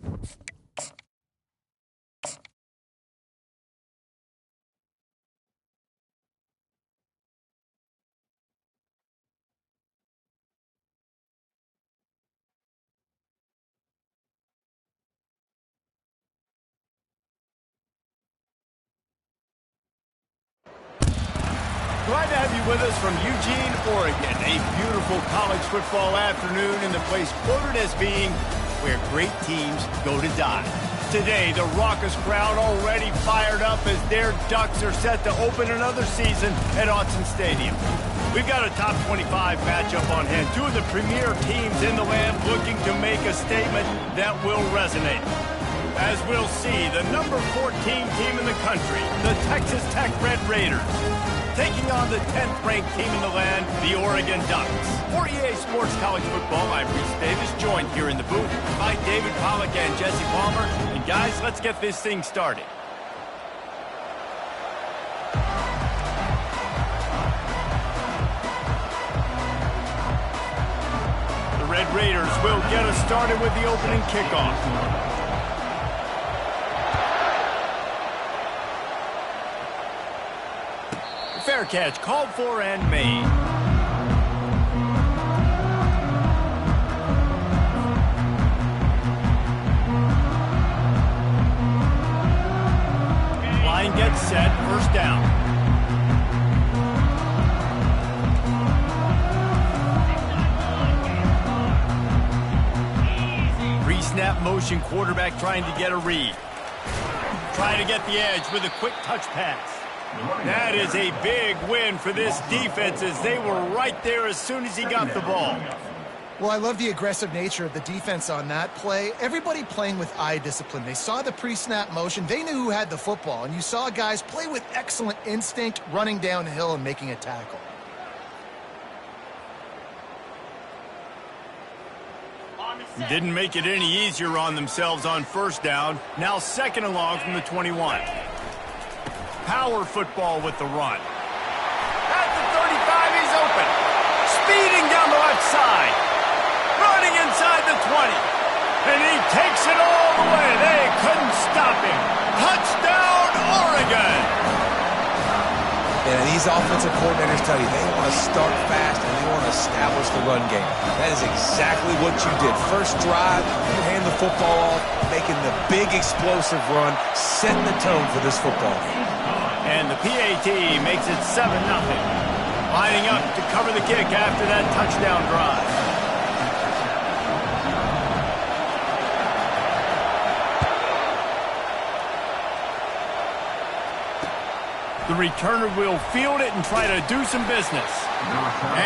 Glad to have you with us from Eugene, Oregon. A beautiful college football afternoon in the place quoted as being where great teams go to die. Today, the raucous crowd already fired up as their Ducks are set to open another season at Autzen Stadium. We've got a top 25 matchup on hand. Two of the premier teams in the land looking to make a statement that will resonate. As we'll see, the number 14 team in the country, the Texas Tech Red Raiders, taking on the 10th-ranked team in the land, the Oregon Ducks. For EA Sports College Football, I'm Reese Davis, joined here in the booth by David Pollack and Jesse Palmer. And guys, let's get this thing started. The Red Raiders will get us started with the opening kickoff. Fair catch called for and made. Line gets set, first down. Pre-snap motion, quarterback trying to get a read. Trying to get the edge with a quick touch pass. That is a big win for this defense as they were right there as soon as he got the ball. Well, I love the aggressive nature of the defense on that play. Everybody playing with eye discipline. They saw the pre-snap motion. They knew who had the football. And you saw guys play with excellent instinct, running downhill and making a tackle. Didn't make it any easier on themselves on first down. Now second and long from the 21. Power football with the run. At the 35, he's open. Speeding down the left side. Running inside the 20. And he takes it all the way. They couldn't stop him. Touchdown, Oregon. And these offensive coordinators tell you they want to start fast and they want to establish the run game. That is exactly what you did. First drive, you hand the football off, making the big explosive run, setting the tone for this football game. And the PAT makes it 7-0. Lining up to cover the kick after that touchdown drive. The returner will field it and try to do some business.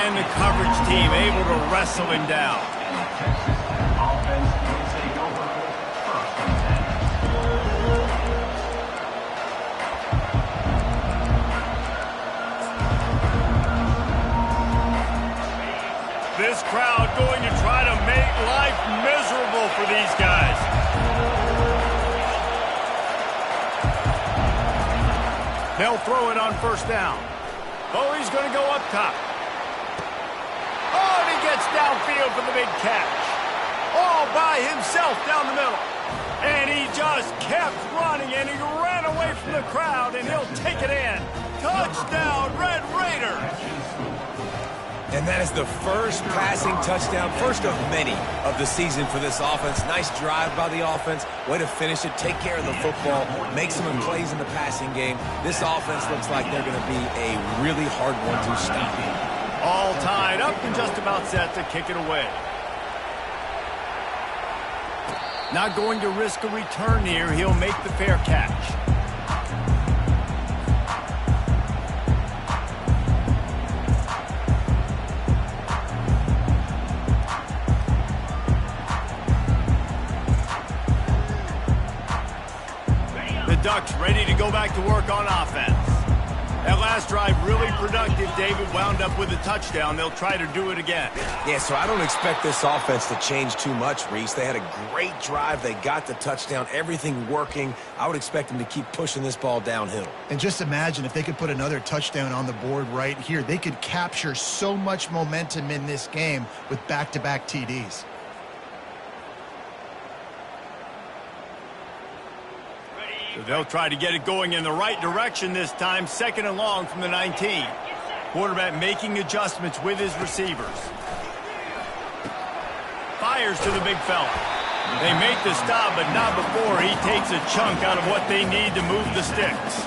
And the coverage team able to wrestle him down. This crowd going to try to make life miserable for these guys. They'll throw it on first down. Oh, he's going to go up top. Oh, and he gets downfield for the big catch. All by himself down the middle. And he just kept running, and he ran away from the crowd, and he'll take it in. Touchdown, Red Raiders. And that is the first passing touchdown, first of many of the season for this offense. Nice drive by the offense. Way to finish it, take care of the football, make some plays in the passing game. This offense looks like they're going to be a really hard one to stop. All tied up and just about set to kick it away. Not going to risk a return here. He'll make the fair catch. Ducks ready to go back to work on offense. That last drive really productive. David wound up with a touchdown. They'll try to do it again. Yeah, so I don't expect this offense to change too much, Reese. They had a great drive. They got the touchdown. Everything working. I would expect them to keep pushing this ball downhill. And just imagine if they could put another touchdown on the board right here. They could capture so much momentum in this game with back-to-back TDs. So they'll try to get it going in the right direction this time, 2nd and long from the 19. Quarterback making adjustments with his receivers. Fires to the big fella. They make the stop, but not before he takes a chunk out of what they need to move the sticks.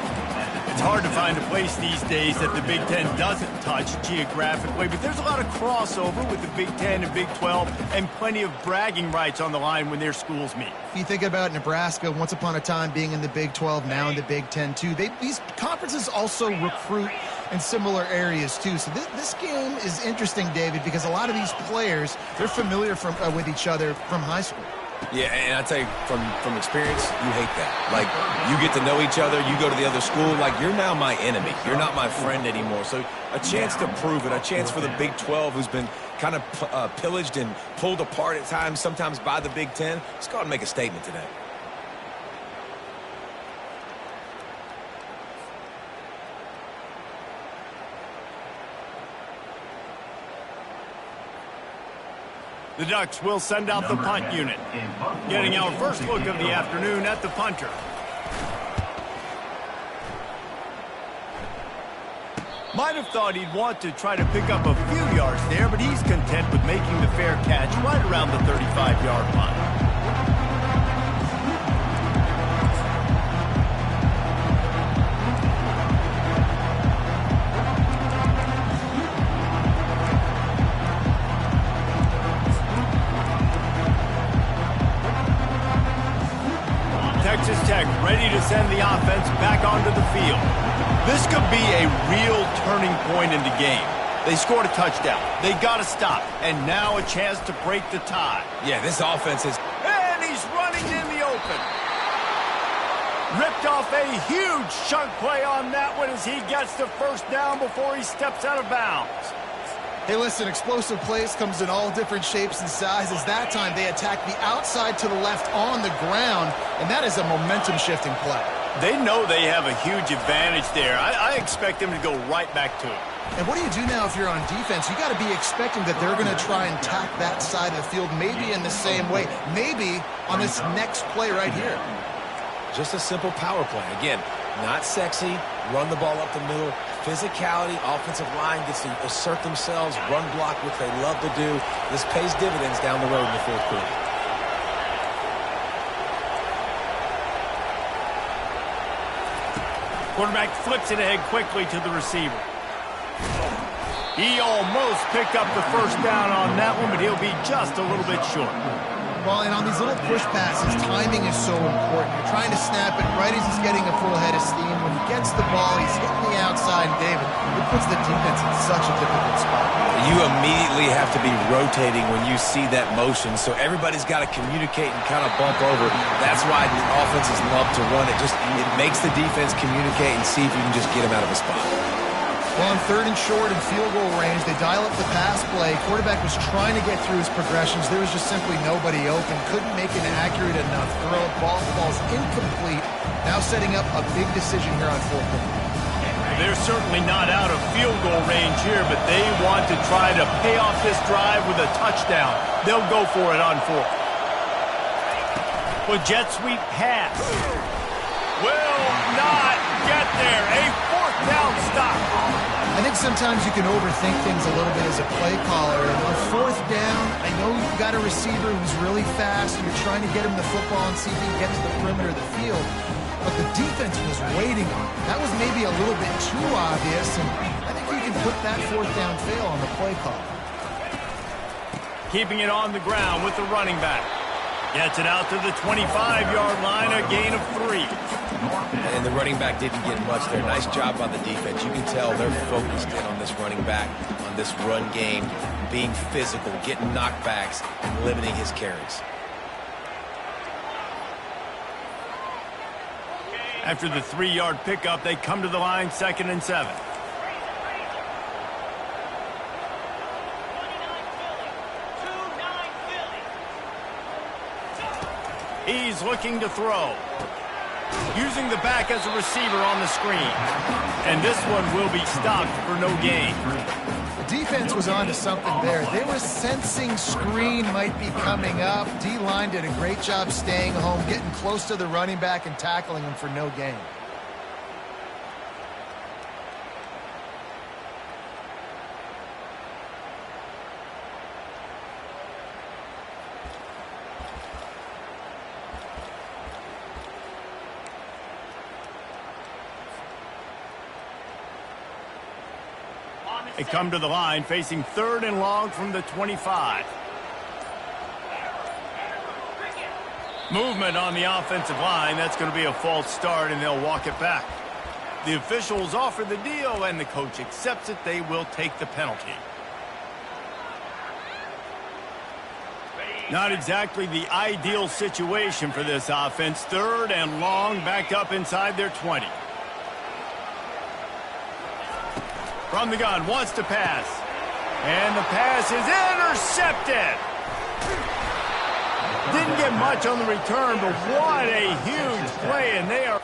It's hard to find a place these days that the Big Ten doesn't touch geographically, but there's a lot of crossover with the Big Ten and Big 12 and plenty of bragging rights on the line when their schools meet. You think about Nebraska, once upon a time being in the Big 12, now in the Big 10 too. These conferences also recruit in similar areas too. So this game is interesting, David, because a lot of these players, they're familiar with each other from high school. Yeah, and I tell you, from experience, you hate that. Like, you get to know each other, you go to the other school, like, you're now my enemy. You're not my friend anymore. So a chance to prove it, a chance for the Big 12, who's been kind of pillaged and pulled apart at times, sometimes by the Big 10. Let's go out and make a statement today. The Ducks will send out the punt unit. Getting our first look of the afternoon at the punter. Might have thought he'd want to try to pick up a few yards there, but he's content with making the fair catch right around the 35-yard line. Texas Tech ready to send the offense back onto the field. This could be a real turning point in the game. They scored a touchdown. They got to stop. And now a chance to break the tie. Yeah, this offense is... And he's running in the open. Ripped off a huge chunk play on that one as he gets the first down before he steps out of bounds. Hey, listen, explosive plays comes in all different shapes and sizes. That time they attack the outside to the left on the ground, and that is a momentum-shifting play. They know they have a huge advantage there. I expect them to go right back to it. And what do you do now if you're on defense? You got to be expecting that they're going to try and tack that side of the field, maybe in the same way, maybe on this next play right here. Just a simple power play. Again, not sexy, run the ball up the middle. Physicality, offensive line gets to assert themselves, run block, which they love to do. This pays dividends down the road in the fourth quarter. Quarterback flips it ahead quickly to the receiver. He almost picked up the first down on that one, but he'll be just a little bit short. Well, and on these little push passes, timing is so important. You're trying to snap it right as he's getting a full head of steam. When he gets the ball, he's hitting the outside. David, it puts the defense in such a difficult spot. You immediately have to be rotating when you see that motion, so everybody's got to communicate and kind of bump over. That's why the offenses love to run it. It makes the defense communicate and see if you can just get them out of a spot. Well, on 3rd and short and field goal range, they dial up the pass play. Quarterback was trying to get through his progressions. There was just simply nobody open. Couldn't make an accurate enough throw. Ball's incomplete. Now setting up a big decision here on 4th down. They're certainly not out of field goal range here, but they want to try to pay off this drive with a touchdown. They'll go for it on 4th. Well, jet sweep pass. Will not get there. A 4th down stop. I think sometimes you can overthink things a little bit as a play caller. And on 4th down, I know you've got a receiver who's really fast, and you're trying to get him the football and see if he can get to the perimeter of the field. But the defense was waiting on it. That was maybe a little bit too obvious, and I think you can put that 4th down fail on the play call. Keeping it on the ground with the running back. Gets it out to the 25-yard line, a gain of 3. And the running back didn't get much there. Nice job by the defense. You can tell they're focused in on this running back, on this run game, being physical, getting knockbacks, and limiting his carries. After the 3-yard pickup, they come to the line, 2nd and 7. He's looking to throw. Using the back as a receiver on the screen. And this one will be stopped for no gain. Defense was on to something there. They were sensing screen might be coming up. D-line did a great job staying home, getting close to the running back and tackling him for no gain. They come to the line facing 3rd and long from the 25. Movement on the offensive line. That's going to be a false start, and they'll walk it back. The officials offer the deal, and the coach accepts it. They will take the penalty. Not exactly the ideal situation for this offense. 3rd and long, backed up inside their 20. From the gun, wants to pass. And the pass is intercepted. Didn't get much on the return, but what a huge play, and they are...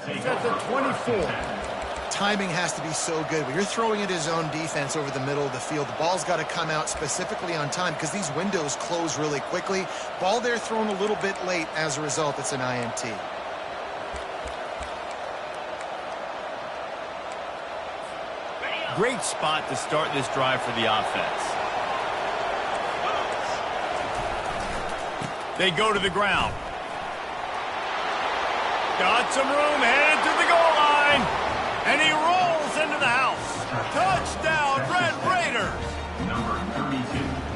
He's at the 24. Timing has to be so good. When you're throwing at his own defense over the middle of the field, the ball's got to come out specifically on time because these windows close really quickly. Ball there thrown a little bit late. As a result, it's an INT. Great spot to start this drive for the offense. They go to the ground. Got some room, headed to the goal line. And he rolls into the house. Touchdown, Red Raiders. Number 32.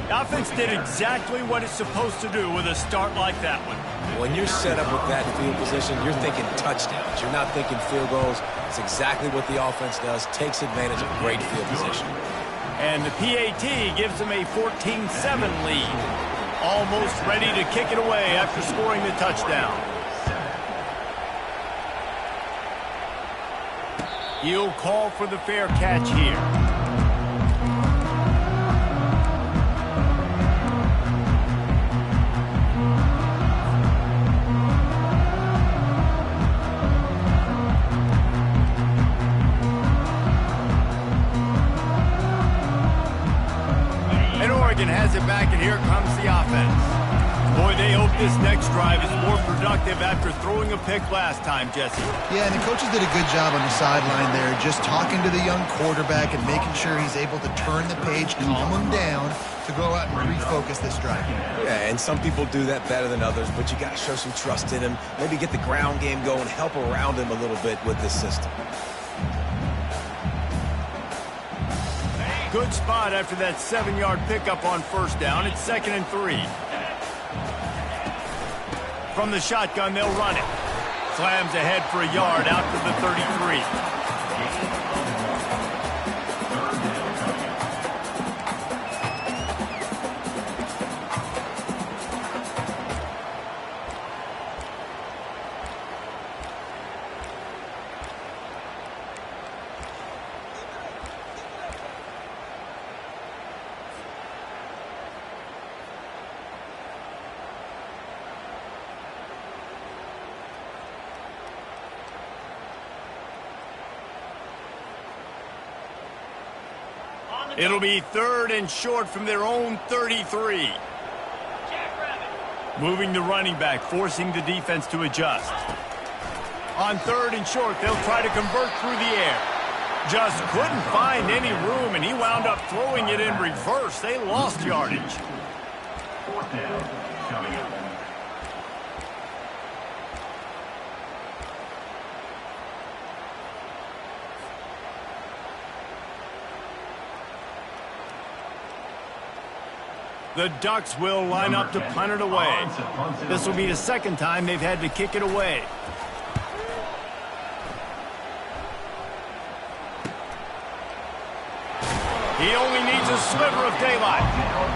The offense did exactly what it's supposed to do with a start like that one. When you're set up with that field position, you're thinking touchdowns. You're not thinking field goals. It's exactly what the offense does. Takes advantage of great field position. And the PAT gives them a 14-7 lead. Almost ready to kick it away after scoring the touchdown. He'll call for the fair catch here. And Oregon has it back, and here comes the offense. Boy, they hope this next drive is more productive after throwing a pick last time, Jesse. Yeah, and the coaches did a good job on the sideline there, just talking to the young quarterback and making sure he's able to turn the page, calm him down to go out and refocus this drive. Yeah, and some people do that better than others, but you got to show some trust in him. Maybe get the ground game going, help around him a little bit with this system. Good spot after that 7-yard pickup on first down. It's 2nd and 3. From the shotgun, they'll run it. Slams ahead for a yard out to the 33. It'll be 3rd and short from their own 33. Moving the running back, forcing the defense to adjust. On 3rd and short, they'll try to convert through the air. Just couldn't find any room, and he wound up throwing it in reverse. They lost yardage. 4th down coming up. The Ducks will line up to punt it away. This will be the 2nd time they've had to kick it away. He only needs a sliver of daylight.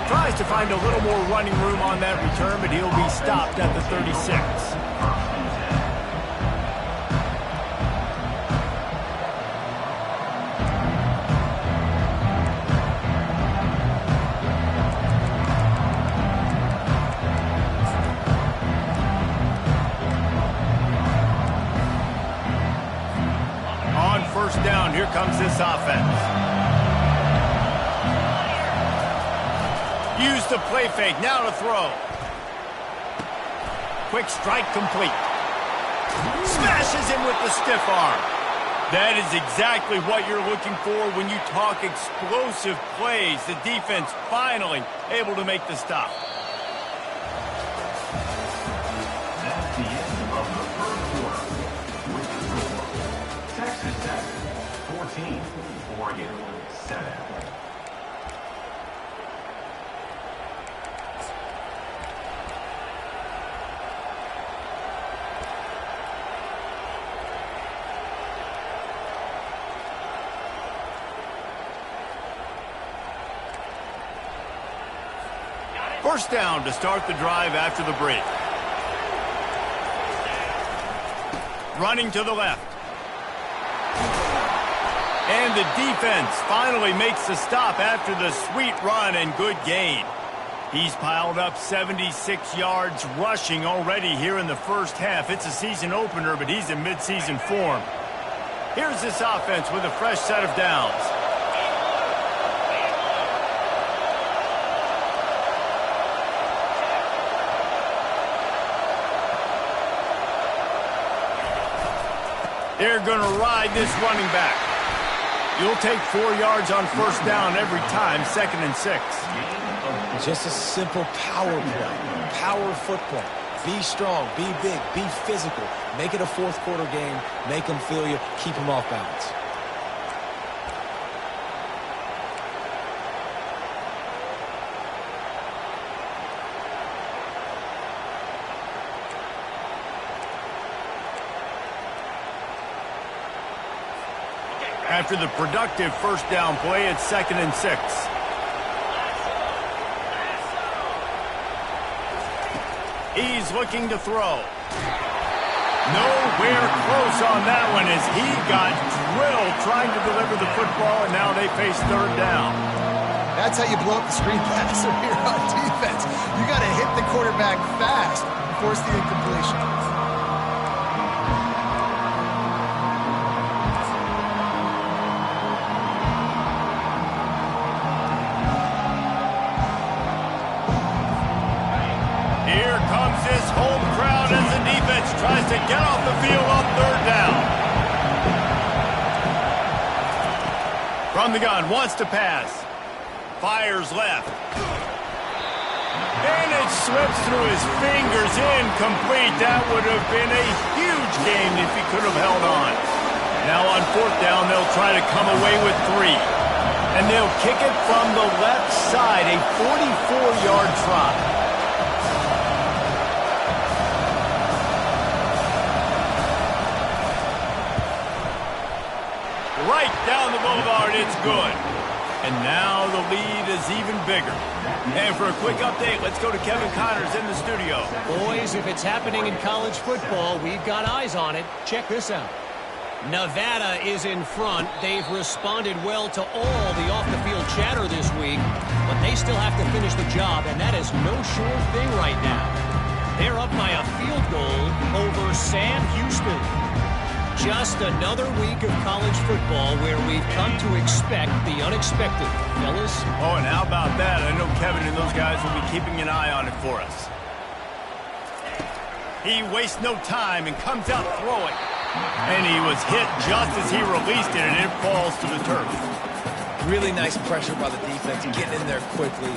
Tries to find a little more running room on that return, but he'll be stopped at the 36. On first down, here comes this offense. Use the play fake, now to throw. Quick strike complete. Smashes him with the stiff arm. That is exactly what you're looking for when you talk explosive plays. The defense finally able to make the stop. That's the end of the first quarter. With the score, Texas Tech 14, Oregon 7. First down to start the drive after the break. Running to the left. And the defense finally makes the stop after the sweet run and good gain. He's piled up 76 yards rushing already here in the first half. It's a season opener, but he's in midseason form. Here's this offense with a fresh set of downs. They're going to ride this running back. You'll take 4 yards on first down every time, 2nd and 6. Just a simple power play, power football. Be strong, be big, be physical. Make it a fourth quarter game. Make them feel you, keep them off balance. After the productive first down play, it's 2nd and 6. He's looking to throw. Nowhere close on that one as he got drilled trying to deliver the football, and now they face third down. That's how you blow up the screen passer here on defense. You got to hit the quarterback fast and force the incompletion. This home crowd as the defense tries to get off the field on third down. From the gun, wants to pass. Fires left. And it slips through his fingers, incomplete. That would have been a huge gain if he could have held on. Now on fourth down, they'll try to come away with 3. And they'll kick it from the left side, a 44-yard try. Right down the boulevard, it's good. And now the lead is even bigger. And for a quick update, let's go to Kevin Connors in the studio. Boys, if it's happening in college football, we've got eyes on it. Check this out. Nevada is in front. They've responded well to all the off-the-field chatter this week, but they still have to finish the job, and that is no sure thing right now. They're up by a field goal over Sam Houston. Just another week of college football where we've come to expect the unexpected, fellas. Oh, and how about that? I know Kevin and those guys will be keeping an eye on it for us. He wastes no time and comes out throwing. And he was hit just as he released it, and it falls to the turf. Really nice pressure by the defense, getting in there quickly,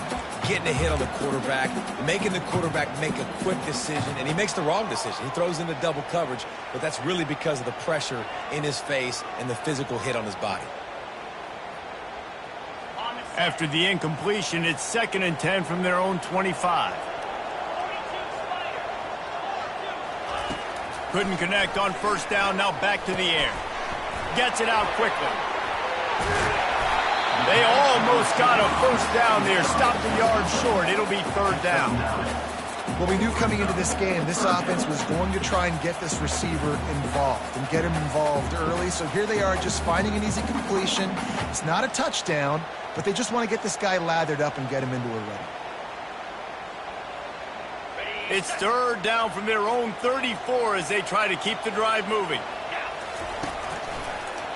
getting a hit on the quarterback, making the quarterback make a quick decision, and he makes the wrong decision. He throws into double coverage, but that's really because of the pressure in his face and the physical hit on his body. After the incompletion, it's 2nd and 10 from their own 25. Couldn't connect on first down, now back to the air. Gets it out quickly. They almost got a first down there. Stopped the yard short. It'll be third down. Well, we knew coming into this game, this offense was going to try and get this receiver involved and get him involved early. So here they are just finding an easy completion. It's not a touchdown, but they just want to get this guy lathered up and get him into a run. It's third down from their own 34 as they try to keep the drive moving.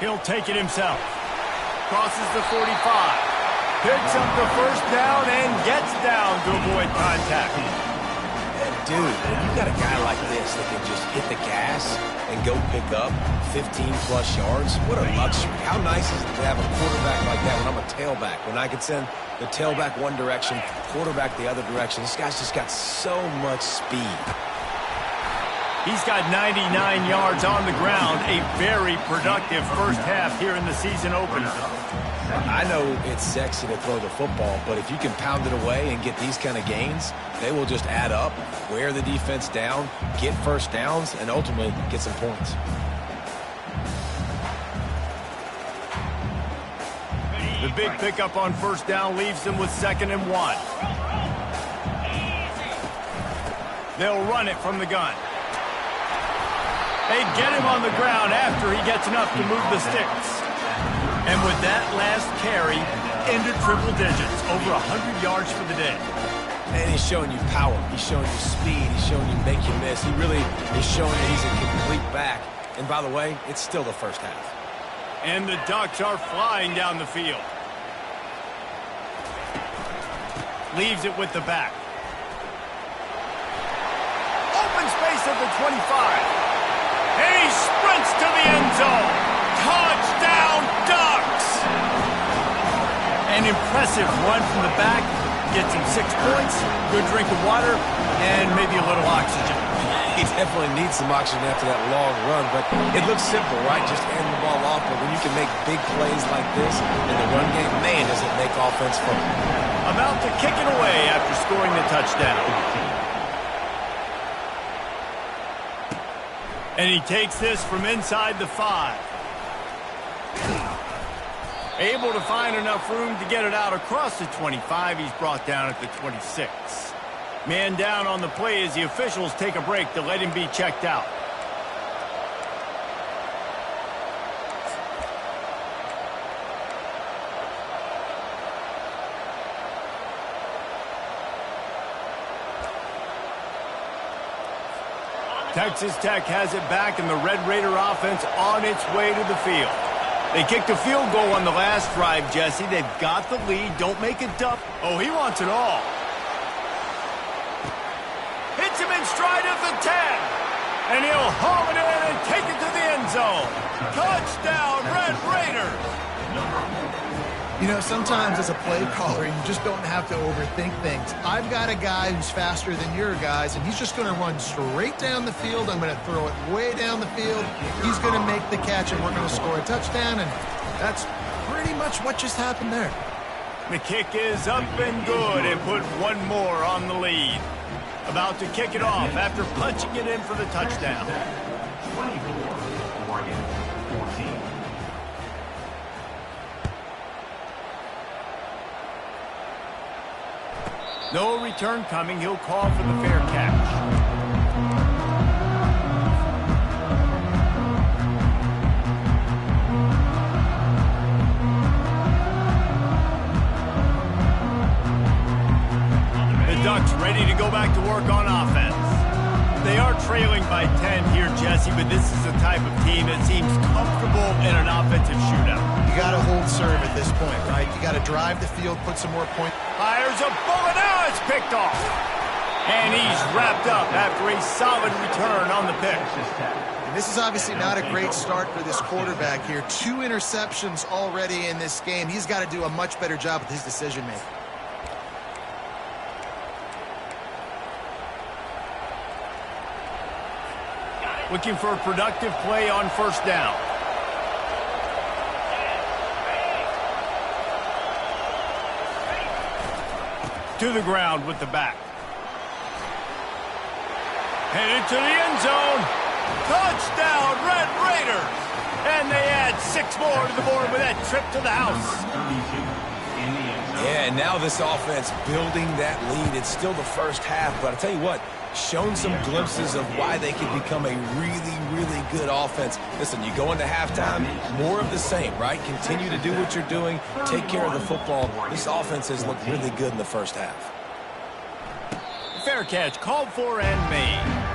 He'll take it himself. Crosses the 45. Picks up the first down and gets down to avoid contact. Dude, when you got a guy like this that can just hit the gas and go pick up 15-plus yards, what a luxury. How nice is it to have a quarterback like that when I'm a tailback? When I can send the tailback one direction, quarterback the other direction. This guy's just got so much speed. He's got 99 yards on the ground. A very productive first half here in the season opener. I know it's sexy to throw the football, but if you can pound it away and get these kind of gains, they will just add up, wear the defense down, get first downs, and ultimately get some points. The big pickup on first down leaves them with 2nd and 1. They'll run it from the gun. They get him on the ground after he gets enough to move the sticks. And with that last carry, into triple digits, over 100 yards for the day. And he's showing you power. He's showing you speed. He's showing you make you miss. He really is showing that he's a complete back. And by the way, it's still the first half. And the Ducks are flying down the field. Leaves it with the back. Open space at the 25. And he sprints to the end zone. Touchdown, Ducks! An impressive run from the back. Gets him 6 points, good drink of water, and maybe a little oxygen. He definitely needs some oxygen after that long run, but it looks simple, right? Just hand the ball off, but when you can make big plays like this in the run game, man, does it make offense fun. About to kick it away after scoring the touchdown. And he takes this from inside the 5. Able to find enough room to get it out across the 25. He's brought down at the 26. Man down on the play as the officials take a break to let him be checked out. Texas Tech has it back, and the Red Raider offense on its way to the field. They kicked a field goal on the last drive, Jesse. They've got the lead. Don't make it dumb. Oh, he wants it all. Hits him in stride at the 10. And he'll haul it in and take it to the end zone. Touchdown, Red Raiders. You know, sometimes as a play caller, you just don't have to overthink things. I've got a guy who's faster than your guys, and he's just going to run straight down the field. I'm going to throw it way down the field. He's going to make the catch, and we're going to score a touchdown, and that's pretty much what just happened there. The kick is up and good, and put one more on the lead. About to kick it off after punching it in for the touchdown. 24, Oregon, 14. No return coming. He'll call for the fair catch. The Ducks ready to go back to work on offense. They are trailing by 10 here, Jesse, but this is the type of team that seems comfortable in an offensive shootout. You got to hold serve at this point, right? You got to drive the field, put some more points. Fires a bullet. Now it's picked off. And he's wrapped up after a solid return on the pick. And this is obviously not a great start for this quarterback here. 2 interceptions already in this game. He's got to do a much better job with his decision-making. Looking for a productive play on first down. To the ground with the back. Headed to the end zone. Touchdown, Red Raiders. And they add 6 more to the board with that trip to the house. Yeah, and now this offense building that lead. It's still the first half, but I tell you what, shown some glimpses of why they could become a really, really good offense. Listen, you go into halftime, more of the same, right? Continue to do what you're doing, take care of the football. This offense has looked really good in the first half. Fair catch, called for and made.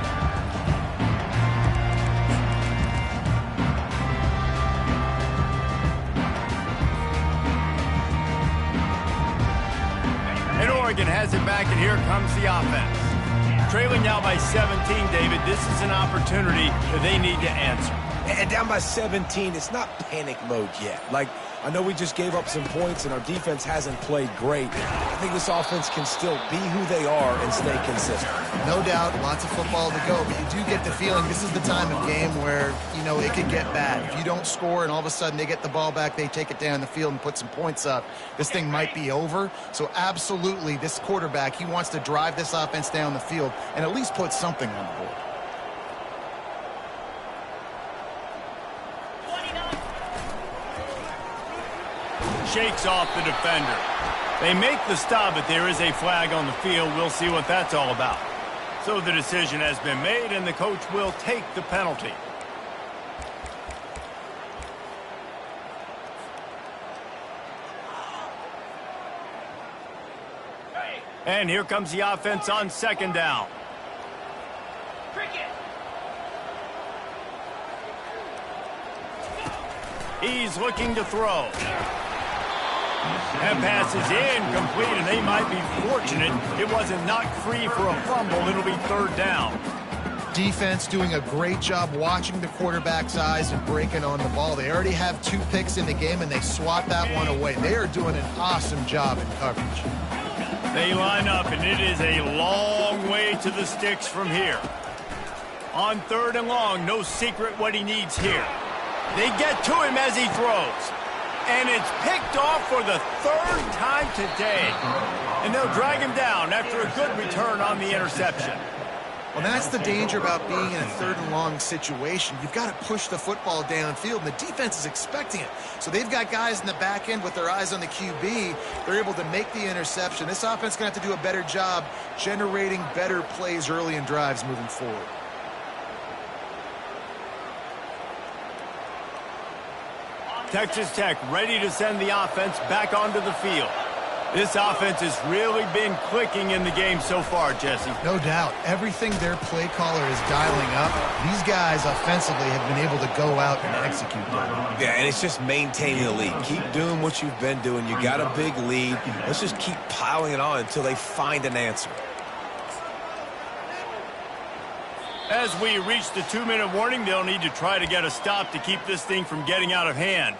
And Oregon has it back, and here comes the offense. Trailing now by 17, David. This is an opportunity that they need to answer. And down by 17, it's not panic mode yet. Like, I know we just gave up some points and our defense hasn't played great. I think this offense can still be who they are and stay consistent. No doubt, lots of football to go, but you do get the feeling this is the time of game where, you know, it could get bad. If you don't score and all of a sudden they get the ball back, they take it down the field and put some points up, this thing might be over. So absolutely, this quarterback, he wants to drive this offense down the field and at least put something on the board. Shakes off the defender. They make the stop, but there is a flag on the field. We'll see what that's all about. So the decision has been made, and the coach will take the penalty. And here comes the offense on second down. He's looking to throw. That pass is incomplete, and they might be fortunate it wasn't knocked free for a fumble. It'll be third down. Defense doing a great job watching the quarterback's eyes and breaking on the ball. They already have 2 picks in the game, and they swat that one away. They are doing an awesome job in coverage. They line up, and it is a long way to the sticks from here. On third and long, no secret what he needs here. They get to him as he throws. And it's picked off for the 3rd time today. And they'll drag him down after a good return on the interception. Well, that's the danger about being in a 3rd and long situation. You've got to push the football downfield, and the defense is expecting it. So they've got guys in the back end with their eyes on the QB. They're able to make the interception. This offense is going to have to do a better job generating better plays early in drives moving forward. Texas Tech ready to send the offense back onto the field. This offense has really been clicking in the game so far, Jesse. No doubt. Everything their play caller is dialing up, these guys offensively have been able to go out and execute that. Yeah, and it's just maintaining the lead. Keep doing what you've been doing. You got a big lead. Let's just keep piling it on until they find an answer. As we reach the 2-minute warning, they'll need to try to get a stop to keep this thing from getting out of hand.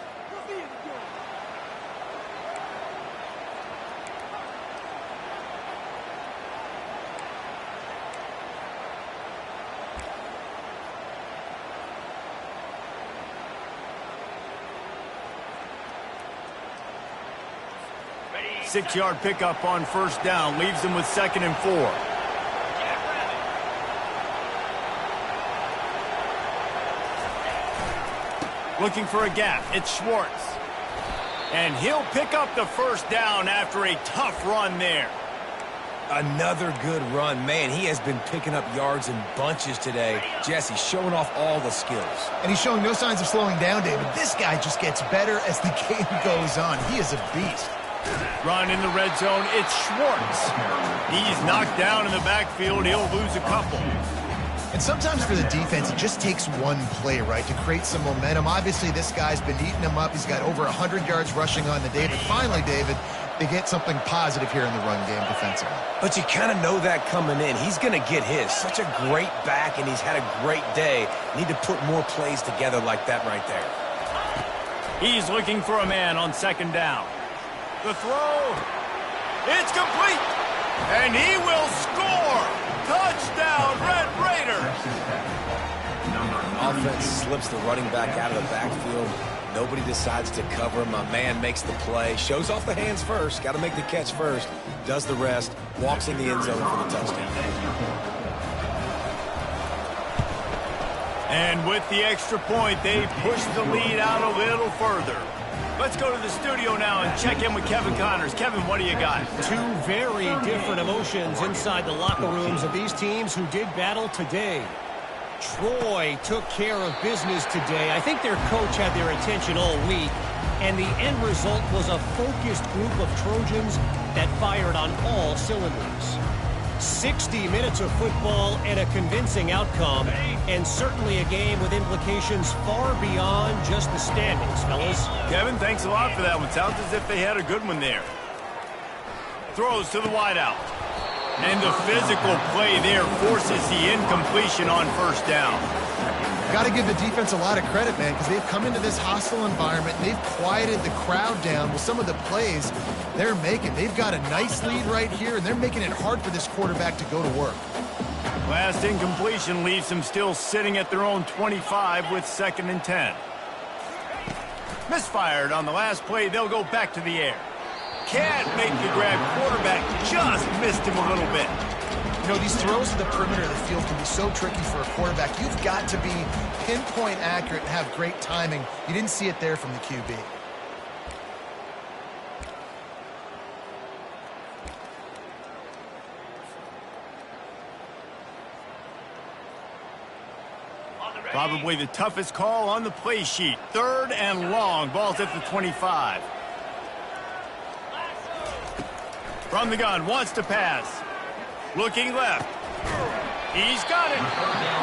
Six-yard pickup on first down leaves them with 2nd and 4. Looking for a gap. It's Schwartz. And he'll pick up the first down after a tough run there. Another good run. Man, he has been picking up yards in bunches today. Jesse showing off all the skills. And he's showing no signs of slowing down, David. This guy just gets better as the game goes on. He is a beast. Run in the red zone. It's Schwartz. He's knocked down in the backfield. He'll lose a couple. And sometimes for the defense, it just takes one play, right, to create some momentum. Obviously, this guy's been eating them up. He's got over 100 yards rushing on the day. But finally, David, they get something positive here in the run game defensively. But you kind of know that coming in. He's going to get his. Such a great back, and he's had a great day. Need to put more plays together like that right there. He's looking for a man on 2nd down. The throw. It's complete. And he will score. Touchdown, Red Raiders. Offense slips the running back out of the backfield. Nobody decides to cover him. My man makes the play. Shows off the hands first. Got to make the catch first. Does the rest. Walks in the end zone for the touchdown. And with the extra point, they push the lead out a little further. Let's go to the studio now and check in with Kevin Connors. Kevin, what do you got? Two very different emotions inside the locker rooms of these teams who did battle today. Troy took care of business today. I think their coach had their attention all week, and the end result was a focused group of Trojans that fired on all cylinders. 60 minutes of football and a convincing outcome, and certainly a game with implications far beyond just the standings, fellas. Kevin, thanks a lot for that one. Sounds as if they had a good one there. Throws to the wideout. And the physical play there forces the incompletion on first down. Got to give the defense a lot of credit, man, because they've come into this hostile environment and they've quieted the crowd down with some of the plays they're making. They've got a nice lead right here, and they're making it hard for this quarterback to go to work. Last incompletion leaves them still sitting at their own 25 with 2nd and 10. Misfired on the last play. They'll go back to the air. Can't make the grab. Quarterback just missed him a little bit. You know, these throws to the perimeter of the field can be so tricky for a quarterback. You've got to be pinpoint accurate and have great timing. You didn't see it there from the QB. Probably the toughest call on the play sheet. 3rd and long. Ball's at the 25. From the gun, wants to pass. Looking left. He's got it.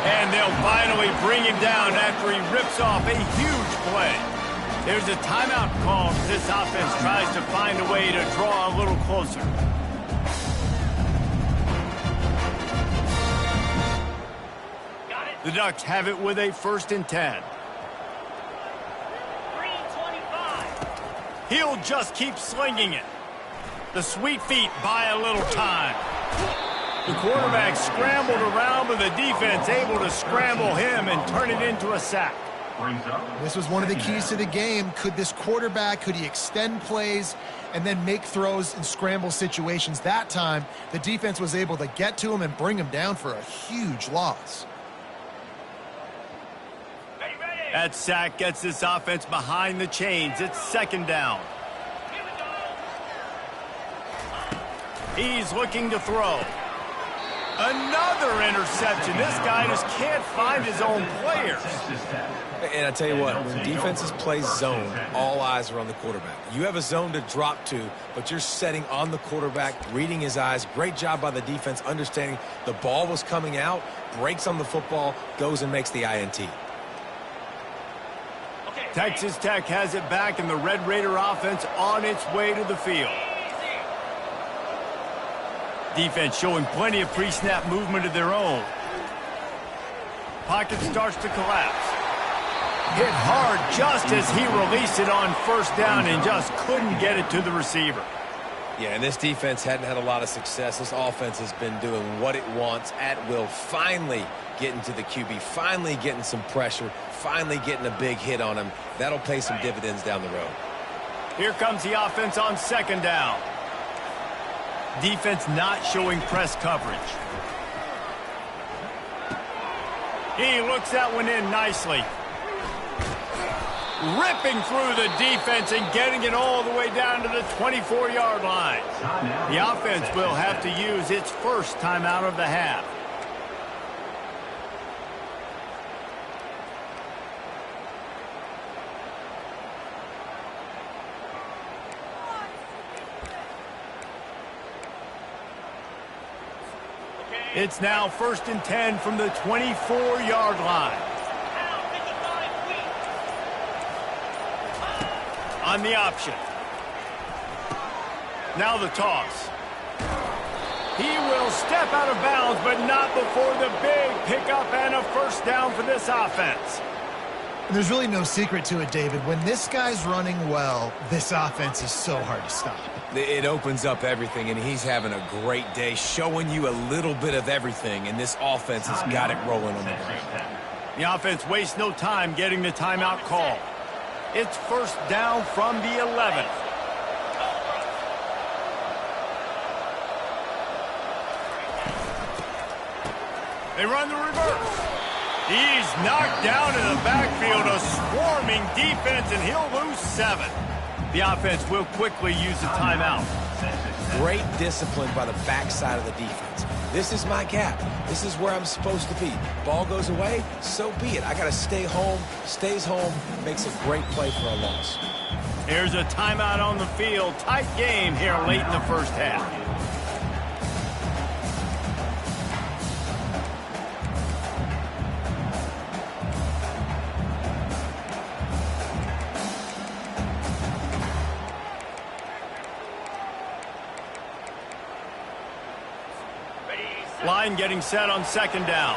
And they'll finally bring him down after he rips off a huge play. There's a timeout call as this offense tries to find a way to draw a little closer. The Ducks have it with a 1st and 10. 3:25. He'll just keep slinging it. The sweet feet buy a little time. The quarterback scrambled around, but the defense able to scramble him and turn it into a sack. This was one of the keys to the game. Could this quarterback, could he extend plays and then make throws in scramble situations? That time, the defense was able to get to him and bring him down for a huge loss. That sack gets this offense behind the chains. It's 2nd down. He's looking to throw. Another interception. This guy just can't find his own players. And I tell you what, when defenses play zone, all eyes are on the quarterback. You have a zone to drop to, but you're setting on the quarterback, reading his eyes. Great job by the defense, understanding the ball was coming out, breaks on the football, goes and makes the INT. Texas Tech has it back, and the Red Raider offense on its way to the field. Defense showing plenty of pre-snap movement of their own. Pocket starts to collapse. Hit hard just as he released it on first down and just couldn't get it to the receiver. Yeah, and this defense hadn't had a lot of success. This offense has been doing what it wants at will. Finally getting to the QB, finally getting some pressure, finally getting a big hit on him. That'll pay some dividends down the road. Here comes the offense on 2nd down. Defense not showing press coverage. He looks that one in nicely. Ripping through the defense and getting it all the way down to the 24-yard line. The offense will have to use its first timeout of the half. It's now 1st and 10 from the 24-yard line. On the option. Now the toss. He will step out of bounds, but not before the big pickup and a first down for this offense. And there's really no secret to it, David. When this guy's running well, this offense is so hard to stop. It opens up everything, and he's having a great day, showing you a little bit of everything, and this offense has got it rolling on the ground. The offense wastes no time getting the timeout call. It's first down from the 11th. They run the reverse. He's knocked down in the backfield, a swarming defense, and he'll lose 7. The offense will quickly use the timeout. Great discipline by the backside of the defense. This is my gap. This is where I'm supposed to be. Ball goes away, so be it. I got to stay home, stays home, makes a great play for a loss. Here's a timeout on the field. Tight game here late in the first half. Line getting set on second down.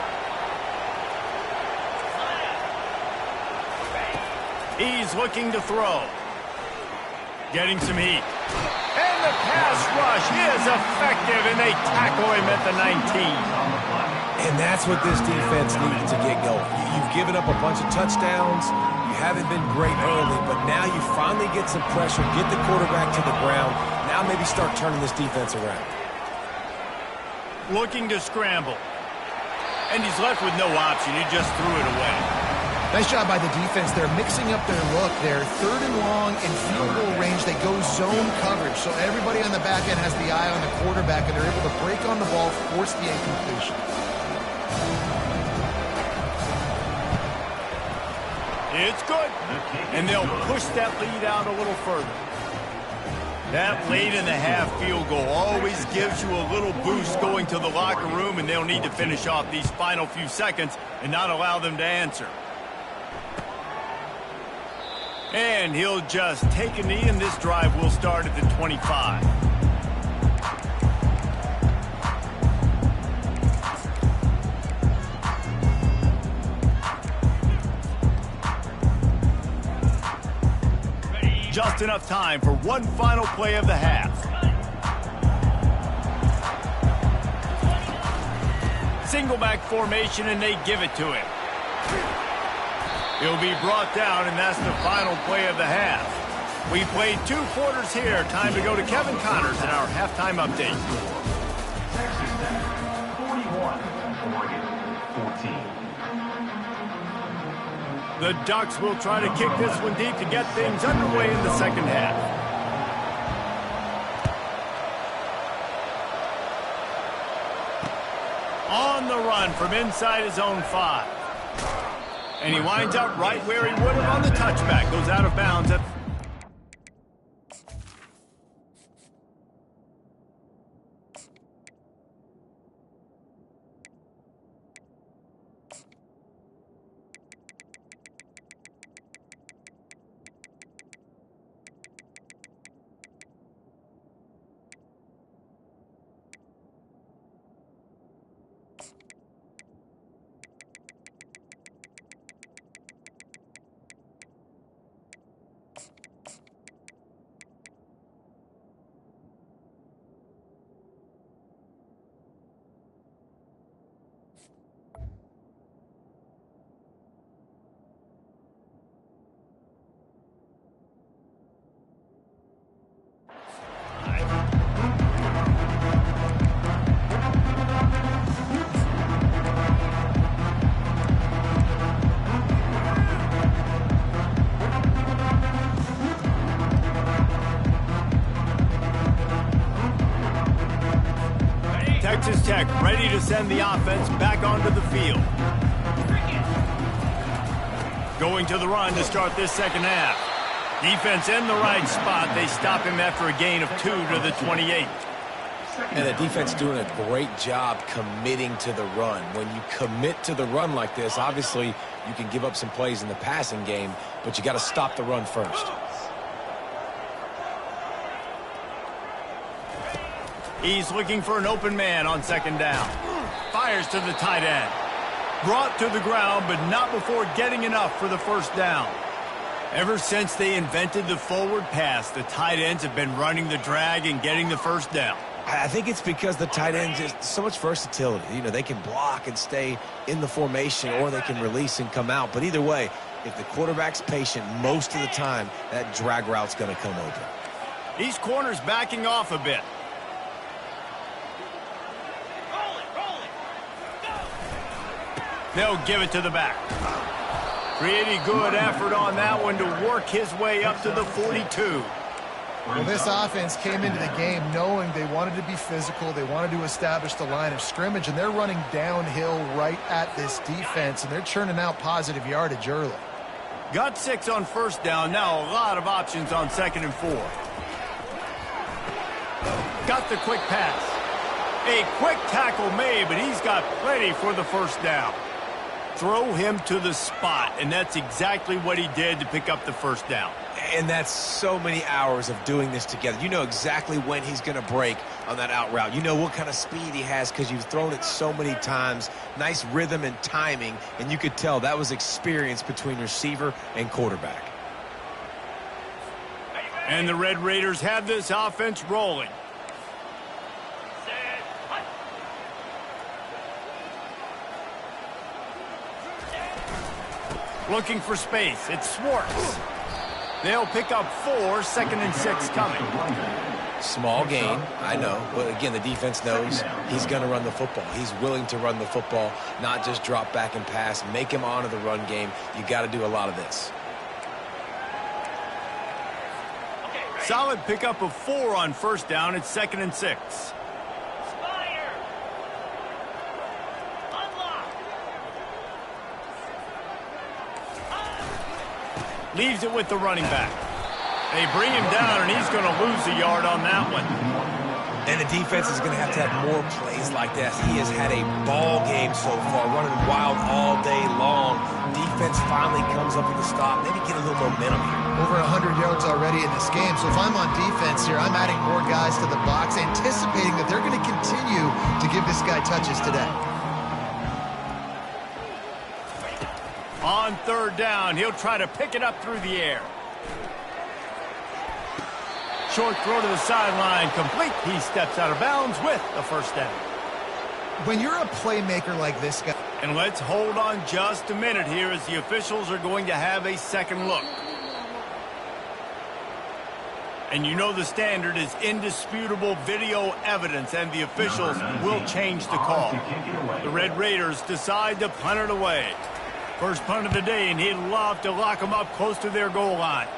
He's looking to throw. Getting some heat. And the pass rush is effective, and they tackle him at the 19. And that's what this defense needed to get going. You've given up a bunch of touchdowns. You haven't been great early, but now you finally get some pressure, get the quarterback to the ground. Now maybe start turning this defense around. Looking to scramble. And he's left with no option. He just threw it away. Nice job by the defense. They're mixing up their look. They're third and long in field goal range. They go zone coverage. So everybody on the back end has the eye on the quarterback, and they're able to break on the ball, force the incompletion. It's good. And they'll push that lead out a little further. That late in the half field goal always gives you a little boost going to the locker room, and they'll need to finish off these final few seconds and not allow them to answer. And he'll just take a knee, and this drive will start at the 25. Just enough time for one final play of the half. Single back formation, and they give it to him. He'll be brought down, and that's the final play of the half. We played 2 quarters here. Time to go to Kevin Connors in our halftime update. Texas Tech 41, Oregon 14. The Ducks will try to kick this one deep to get things underway in the second half. On the run from inside his own 5. And he winds up right where he would have on the touchback. Goes out of bounds at... Texas Tech ready to send the offense back onto the field. Going to the run to start this second half. Defense in the right spot. They stop him after a gain of 2 to the 28. And the defense doing a great job committing to the run. When you commit to the run like this, obviously you can give up some plays in the passing game, but you got to stop the run first. He's looking for an open man on second down. Fires to the tight end. Brought to the ground, but not before getting enough for the first down. Ever since they invented the forward pass, the tight ends have been running the drag and getting the first down. I think it's because the tight ends is so much versatility. You know, they can block and stay in the formation, or they can release and come out. But either way, if the quarterback's patient most of the time, that drag route's going to come open. These corners backing off a bit. They'll give it to the back. Pretty good effort on that one to work his way up to the 42. Well, this offense came into the game knowing they wanted to be physical, they wanted to establish the line of scrimmage, and they're running downhill right at this defense, and they're churning out positive yardage early. Got 6 on first down. Now a lot of options on 2nd and 4. Got the quick pass. A quick tackle made, but he's got plenty for the first down. Throw him to the spot, and that's exactly what he did to pick up the first down. And that's so many hours of doing this together. You know exactly when he's going to break on that out route. You know what kind of speed he has because you've thrown it so many times. Nice rhythm and timing, and you could tell that was experience between receiver and quarterback. And the Red Raiders have this offense rolling. Looking for space. It's Swartz. They'll pick up 4, 2nd and 6 coming. Small gain, I know. But again, the defense knows he's going to run the football. He's willing to run the football, not just drop back and pass. Make him honor the run game. You got to do a lot of this. Solid pickup of 4 on first down. It's 2nd and 6. Leaves it with the running back. They bring him down, and he's going to lose a yard on that one. And the defense is going to have more plays like that. He has had a ball game so far, running wild all day long. Defense finally comes up with a stop. Maybe get a little momentum here. Over 100 yards already in this game, so if I'm on defense here, I'm adding more guys to the box, anticipating that they're going to continue to give this guy touches today. On 3rd down, he'll try to pick it up through the air. Short throw to the sideline, complete. He steps out of bounds with the first down. When you're a playmaker like this guy... And let's hold on just a minute here as the officials are going to have a second look. And you know the standard is indisputable video evidence, and the officials will change the call. The Red Raiders decide to punt it away. First punt of the day, and he'd love to lock them up close to their goal line.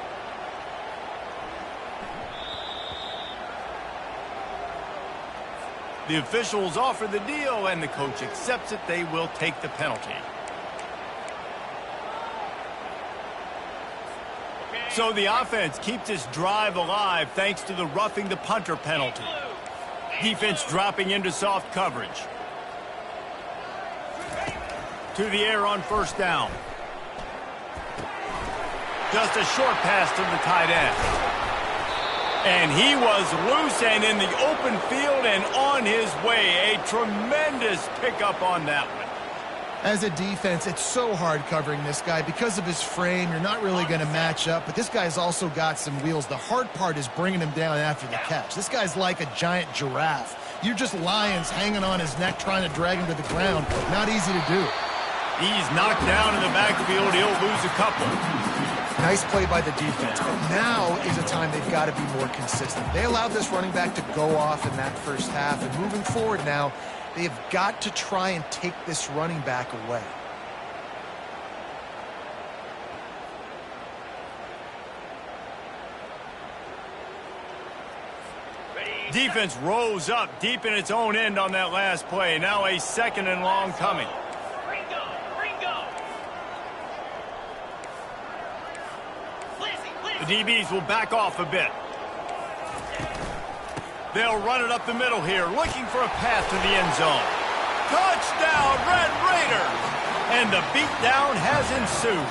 The officials offer the deal, and the coach accepts it. They will take the penalty. So the offense keeps its drive alive thanks to the roughing the punter penalty. Defense dropping into soft coverage. To the air on first down. Just a short pass to the tight end. And he was loose and in the open field and on his way. A tremendous pickup on that one. As a defense, it's so hard covering this guy. Because of his frame, you're not really going to match up, but this guy's also got some wheels. The hard part is bringing him down after the catch. This guy's like a giant giraffe. You're just lions hanging on his neck trying to drag him to the ground. Not easy to do. He's knocked down in the backfield. He'll lose a couple. Nice play by the defense. But now is a time they've got to be more consistent. They allowed this running back to go off in that first half. And moving forward now, they have got to try and take this running back away. Defense rose up deep in its own end on that last play. Now a 2nd and long coming. The DBs will back off a bit. They'll run it up the middle here, looking for a path to the end zone. Touchdown, Red Raiders! And the beatdown has ensued.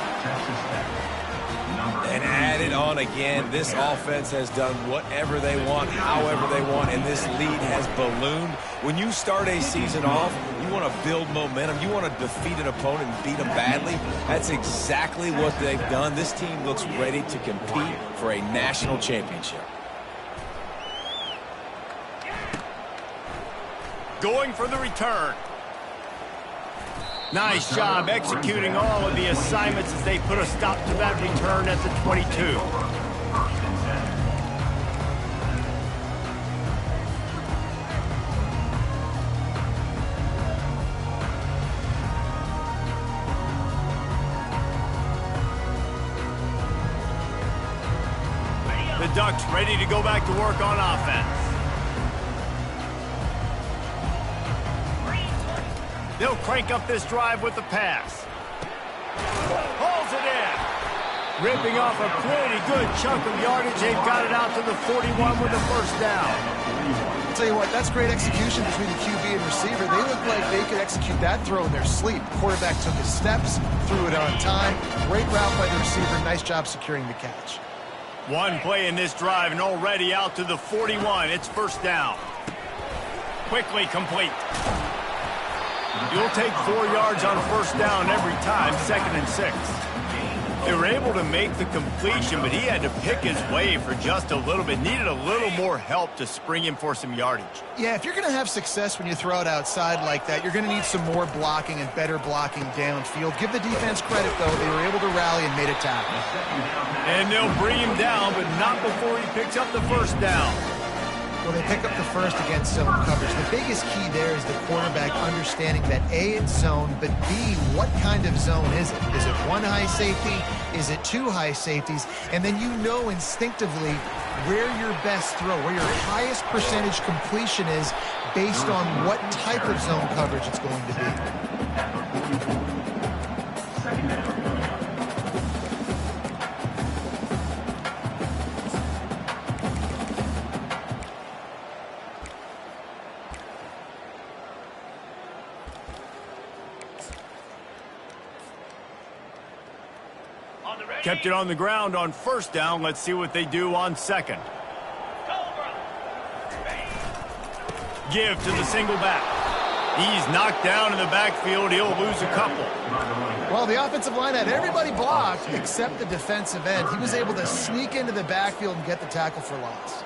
And added on again, this offense has done whatever they want, however they want, and this lead has ballooned. When you start a season off, you want to build momentum. You want to defeat an opponent and beat them badly. That's exactly what they've done. This team looks ready to compete for a national championship. Going for the return. Nice job executing all of the assignments as they put a stop to that return at the 22. The Ducks ready to go back to work on offense. They'll crank up this drive with the pass. Hauls it in. Ripping off a pretty good chunk of yardage. They've got it out to the 41 with the first down. I'll tell you what, that's great execution between the QB and receiver. They look like they could execute that throw in their sleep. The quarterback took his steps, threw it on time. Great route by the receiver. Nice job securing the catch. One play in this drive and already out to the 41. It's first down. Quickly complete. You'll take 4 yards on first down every time, 2nd and 6. They were able to make the completion, but he had to pick his way for just a little bit. Needed a little more help to spring him for some yardage. Yeah, if you're going to have success when you throw it outside like that, you're going to need some more blocking and better blocking downfield. Give the defense credit, though. They were able to rally and made a tackle. And they'll bring him down, but not before he picks up the first down. Well, they pick up the first against zone coverage. The biggest key there is the quarterback understanding that A, it's zone, but B, what kind of zone is it? Is it one high safety? Is it 2 high safeties? And then you know instinctively where your best throw, where your highest percentage completion is based on what type of zone coverage it's going to be. Kept it on the ground on first down. Let's see what they do on second. Give to the single back. He's knocked down in the backfield. He'll lose a couple. Well, the offensive line had everybody blocked except the defensive end. He was able to sneak into the backfield and get the tackle for loss.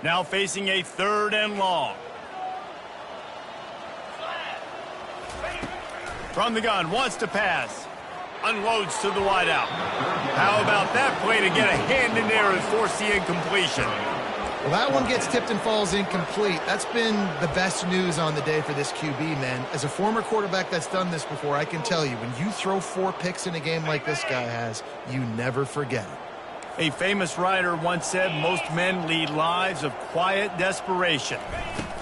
Now facing a 3rd and long. From the gun, wants to pass. Unloads to the wideout. How about that play to get a hand in there and force the incompletion? Well, that one gets tipped and falls incomplete. That's been the best news on the day for this QB, man. As a former quarterback that's done this before, I can tell you, when you throw 4 picks in a game like this guy has, you never forget it. A famous writer once said, most men lead lives of quiet desperation.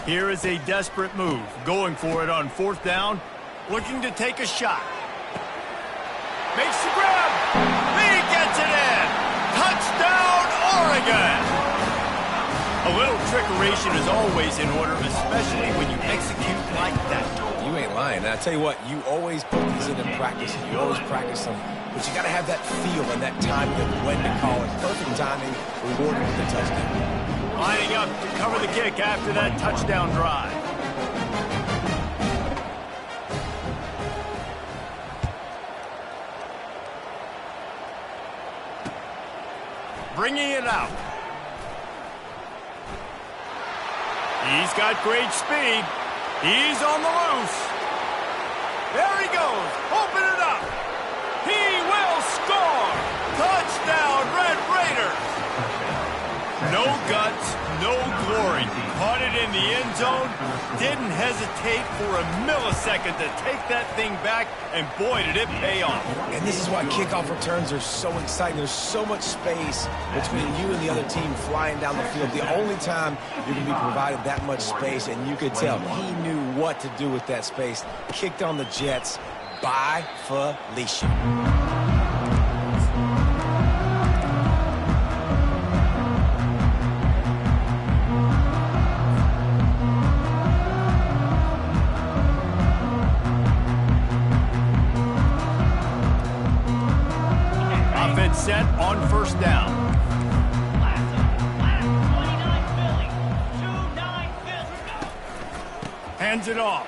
Here is a desperate move. Going for it on 4th down. Looking to take a shot. Makes the grab. He gets it in. Touchdown, Oregon. A little trickeration is always in order, especially when you execute like that. You ain't lying. And I tell you what, you always put these in practice. You always practice them. But you got to have that feel and that timing of when to call it. Perfect timing, rewarded with the touchdown. Lining up to cover the kick after that touchdown drive. Bringing it out. He's got great speed. He's on the loose. There he goes. Open it up. He will score. Touchdown, Red Raiders. No guts, no glory. Caught it in the end zone. Didn't hesitate for a millisecond to take that thing back, and boy, did it pay off. And this is why kickoff returns are so exciting. There's so much space between you and the other team flying down the field. The only time you can be provided that much space, and you could tell he knew what to do with that space. Kicked on the Jets by Felicia. Set on first down. Hands it off.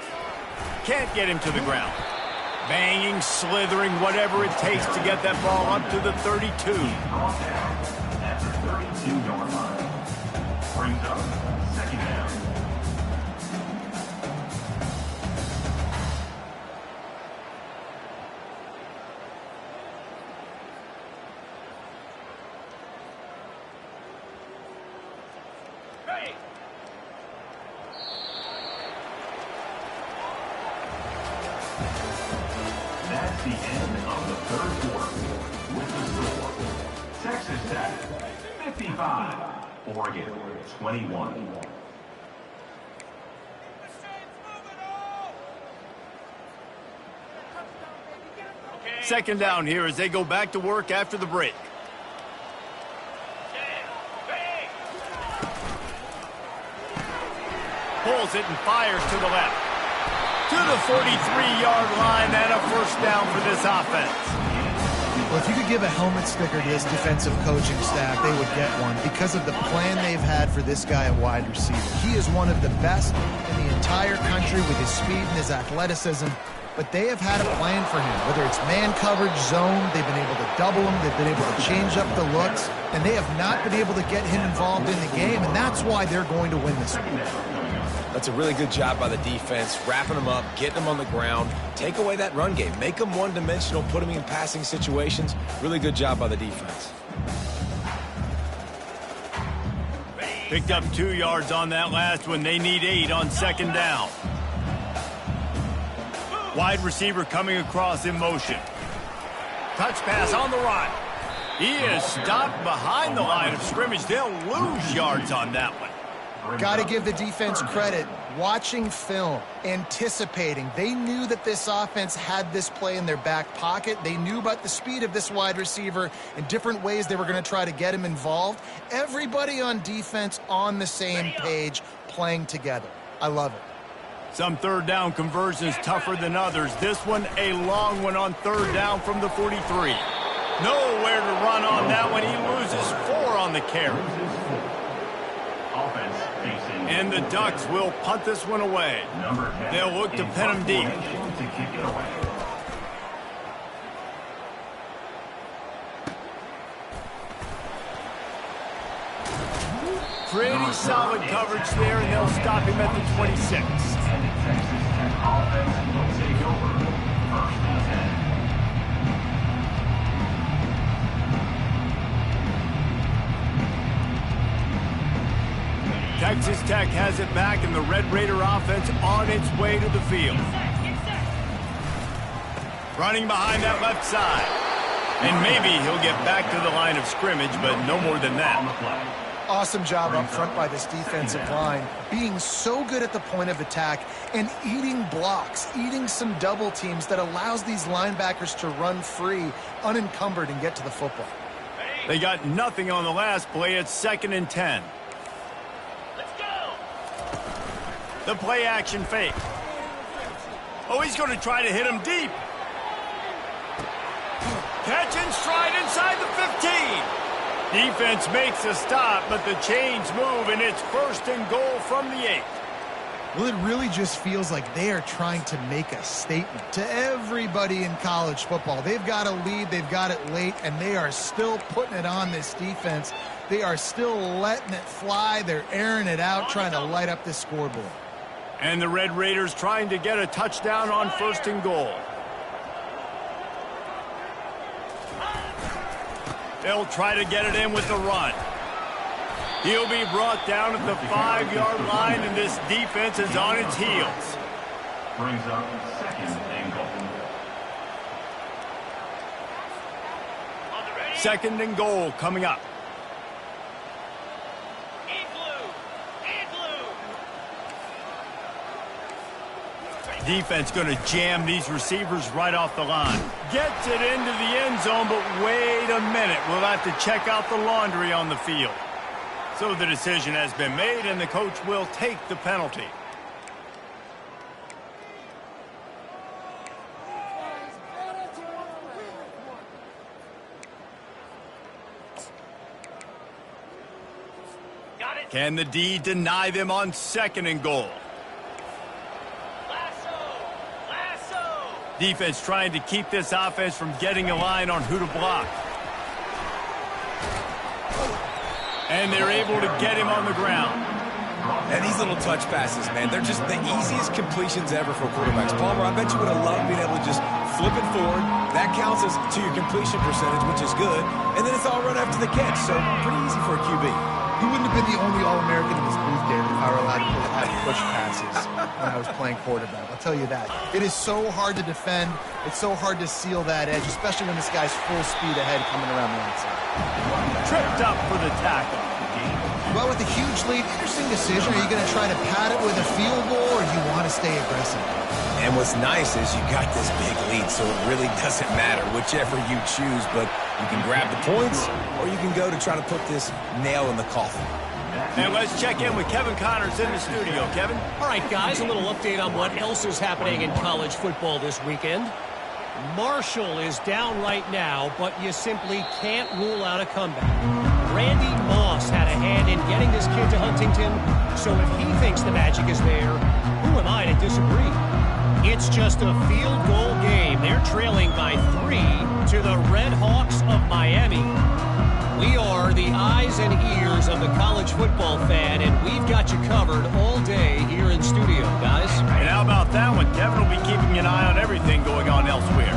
Can't get him to the ground. Banging, slithering, whatever it takes to get that ball up to the 32. At the 32-yard line. Brings up 2nd down. the end of the third quarter with the score. Texas Tech 55, Oregon 21. Second down here as they go back to work after the break. Pulls it and fires to the left. To the 43-yard line and a first down for this offense. Well, if you could give a helmet sticker to this defensive coaching staff, they would get one because of the plan they've had for this guy at wide receiver. He is one of the best in the entire country with his speed and his athleticism, but they have had a plan for him. Whether it's man coverage, zone, they've been able to double him, they've been able to change up the looks, and they have not been able to get him involved in the game, and that's why they're going to win this one. That's a really good job by the defense, wrapping them up, getting them on the ground, take away that run game, make them one-dimensional, put them in passing situations. Really good job by the defense. Picked up 2 yards on that last one. They need 8 on second down. Wide receiver coming across in motion. Touch pass on the run. He is stopped behind the line of scrimmage. They'll lose yards on that one. Got to give the defense credit. Watching film, anticipating. They knew that this offense had this play in their back pocket. They knew about the speed of this wide receiver and different ways they were going to try to get him involved. Everybody on defense on the same page, playing together. I love it. Some third down conversions tougher than others. This one, a long one on third down from the 43. Nowhere to run on that one. He loses 4 on the carry. And the Ducks will punt this one away. They'll look to pin him deep. Pretty solid coverage there, and they'll stop him at the 26. Texas Tech has it back, and the Red Raider offense on its way to the field. Running behind that left side. And maybe he'll get back to the line of scrimmage, but no more than that. Awesome job up front by this defensive line, being so good at the point of attack and eating blocks, eating some double teams that allows these linebackers to run free, unencumbered, and get to the football. They got nothing on the last play. It's 2nd and 10. The play action fake. Oh, he's going to try to hit him deep. Catch and stride inside the 15. Defense makes a stop, but the chains move, and it's 1st and goal from the 8. Well, it really just feels like they are trying to make a statement to everybody in college football. They've got a lead, they've got it late, and they are still putting it on this defense. They are still letting it fly. They're airing it out, trying to light up this scoreboard. And the Red Raiders trying to get a touchdown on 1st and goal. They'll try to get it in with the run. He'll be brought down at the 5-yard line, and this defense is on its heels. Brings up 2nd and goal. 2nd and goal coming up. Defense going to jam these receivers right off the line. Gets it into the end zone, but wait a minute. We'll have to check out the laundry on the field. So the decision has been made, and the coach will take the penalty. Can the D deny them on 2nd and goal? Defense trying to keep this offense from getting a line on who to block. And they're able to get him on the ground. And these little touch passes, man, they're just the easiest completions ever for quarterbacks. Palmer, I bet you would have loved being able to just flip it forward. That counts to your completion percentage, which is good. And then it's all run after the catch, so pretty easy for a QB. You wouldn't have been the only All-American in this booth, David, if I were allowed to have push passes when I was playing quarterback. I'll tell you that. It is so hard to defend. It's so hard to seal that edge, especially when this guy's full speed ahead coming around the outside. Tripped up for the tackle. Well, with a huge lead, interesting decision. Are you going to try to pad it with a field goal, or do you want to stay aggressive? And what's nice is you got this big lead, so it really doesn't matter whichever you choose, but you can grab the points, or you can go to try to put this nail in the coffin. And let's check in with Kevin Connors in the studio. Kevin? All right, guys, a little update on what else is happening in college football this weekend. Marshall is down right now, but you simply can't rule out a comeback. Randy Moss had a hand in getting this kid to Huntington, so if he thinks the magic is there, who am I to disagree? It's just a field goal game. They're trailing by 3 to the Red Hawks of Miami. We are the eyes and ears of the college football fan, and we've got you covered all day here in studio, guys. And how about that one? Kevin will be keeping an eye on everything going on elsewhere.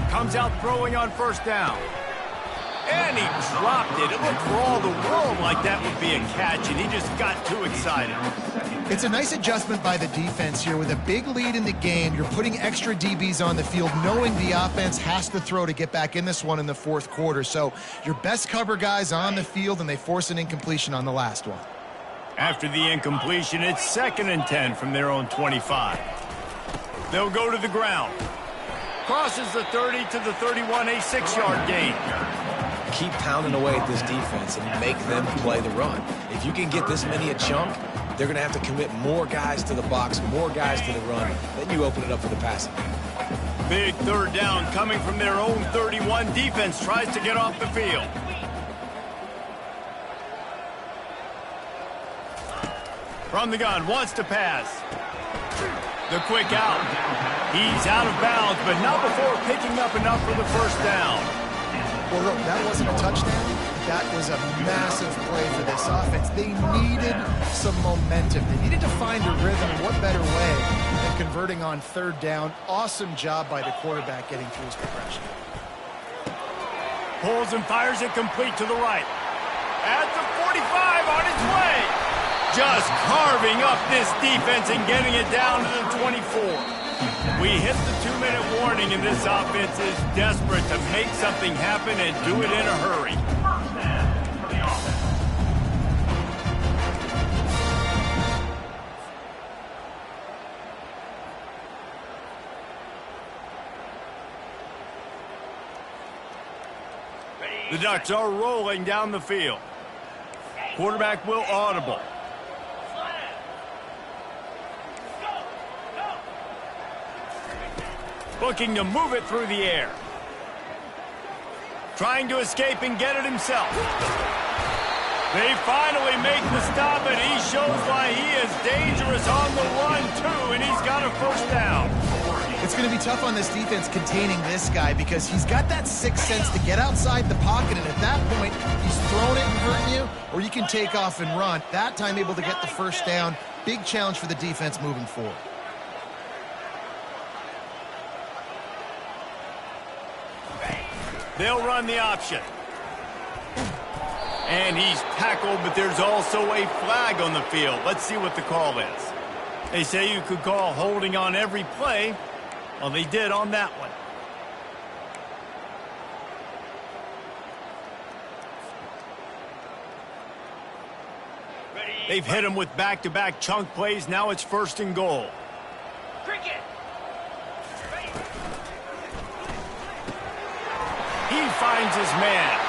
Comes out throwing on first down. And he dropped it. It looked for all the world like that would be a catch, and he just got too excited. It's a nice adjustment by the defense here. With a big lead in the game, you're putting extra DBs on the field, knowing the offense has to throw to get back in this one in the fourth quarter. So your best cover guys on the field, and they force an incompletion on the last one. After the incompletion, it's 2nd and 10 from their own 25. They'll go to the ground. Crosses the 30 to the 31, a 6-yard gain. Keep pounding away at this defense and make them play the run. If you can get this many a chunk, they're going to have to commit more guys to the box, more guys to the run. Then you open it up for the passing. Big 3rd down coming from their own 31. Defense tries to get off the field. From the gun, wants to pass. The quick out. He's out of bounds, but not before picking up enough for the first down. Well, look, that wasn't a touchdown. That was a massive play for this offense. They needed some momentum. They needed to find a rhythm. What better way than converting on 3rd down? Awesome job by the quarterback getting through his progression. Pulls and fires it complete to the right. At the 45 on its way. Just carving up this defense and getting it down to the 24. We hit the 2-minute warning, and this offense is desperate to make something happen and do it in a hurry. The Ducks are rolling down the field. Quarterback will audible. Looking to move it through the air. Trying to escape and get it himself. They finally make the stop, and he shows why he is dangerous on the run, too, and he's got a first down. It's going to be tough on this defense containing this guy because he's got that sixth sense to get outside the pocket, and at that point, he's throwing it and hurting you, or you can take off and run. That time able to get the first down. Big challenge for the defense moving forward. They'll run the option. And he's tackled, but there's also a flag on the field. Let's see what the call is. They say you could call holding on every play. Well, they did on that one. They've hit him with back-to-back chunk plays. Now it's 1st and goal. He finds his man.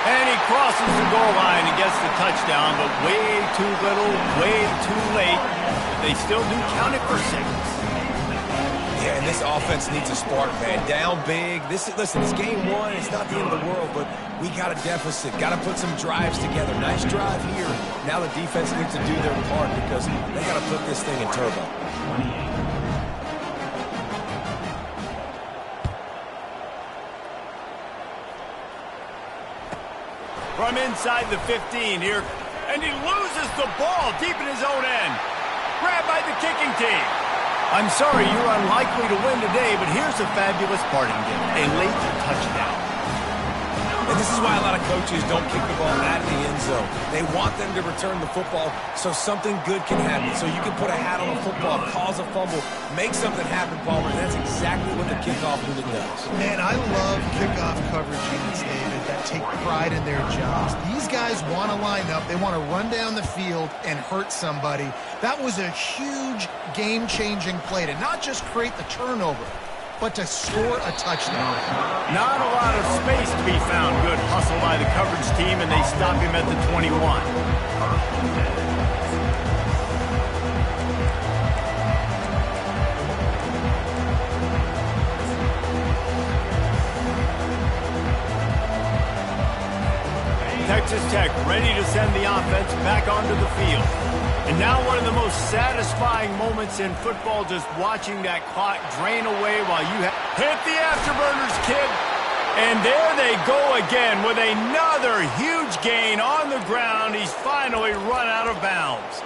And he crosses the goal line and gets the touchdown, but way too little, way too late. But they still do count it for 6. Yeah, and this offense needs a spark, man. Down big. Listen, it's game 1. It's not the end of the world, but we got a deficit. Got to put some drives together. Nice drive here. Now the defense needs to do their part because they got to put this thing in turbo. From inside the 15 here, and he loses the ball deep in his own end. Grabbed by the kicking team. I'm sorry, you're unlikely to win today, but here's a fabulous parting gift, a late touchdown. And this is why a lot of coaches don't kick the ball out of the end zone. They want them to return the football so something good can happen. So you can put a hat on a football, cause a fumble, make something happen, Palmer, and that's exactly what the kickoff unit does. Man, I love kickoff coverage units, David, that take pride in their jobs. These guys want to line up. They want to run down the field and hurt somebody. That was a huge game-changing play to not just create the turnover, but to score a touchdown. Not a lot of space to be found. Good hustle by the coverage team, and they stop him at the 21. Texas Tech ready to send the offense back onto the field. And now one of the most satisfying moments in football, just watching that clock drain away while you hit the afterburners, kid. And there they go again with another huge gain on the ground. He's finally run out of bounds.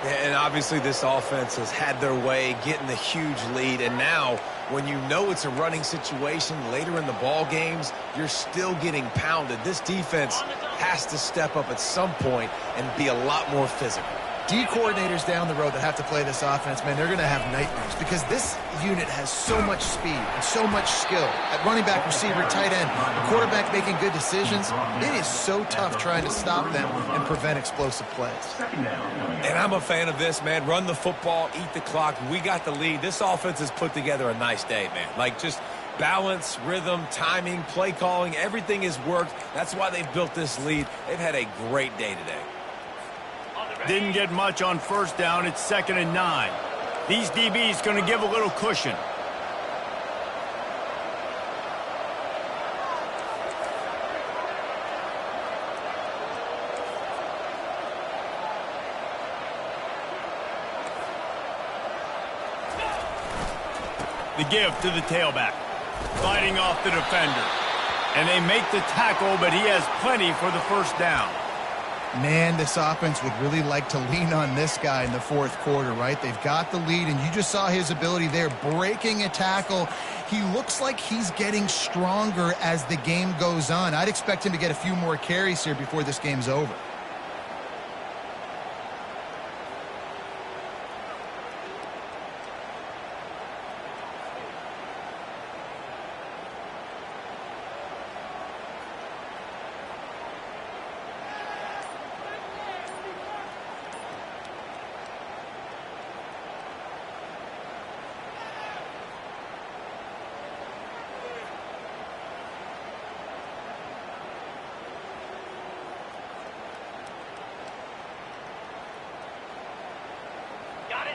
And obviously this offense has had their way getting the huge lead. And now when you know it's a running situation later in the ball games, you're still getting pounded. This defense has to step up at some point and be a lot more physical. D coordinators down the road that have to play this offense, man, they're going to have nightmares because this unit has so much speed and so much skill at running back, receiver, tight end, the quarterback making good decisions. It is so tough trying to stop them and prevent explosive plays. And I'm a fan of this, man. Run the football, eat the clock. We got the lead. This offense has put together a nice day, man. Like just balance, rhythm, timing, play calling, everything has worked. That's why they've built this lead. They've had a great day today. Didn't get much on first down. It's 2nd and 9. These DBs going to give a little cushion. The give to the tailback. Fighting off the defender. And they make the tackle, but he has plenty for the first down. Man, this offense would really like to lean on this guy in the fourth quarter, right? They've got the lead, and you just saw his ability there, breaking a tackle. He looks like he's getting stronger as the game goes on. I'd expect him to get a few more carries here before this game's over.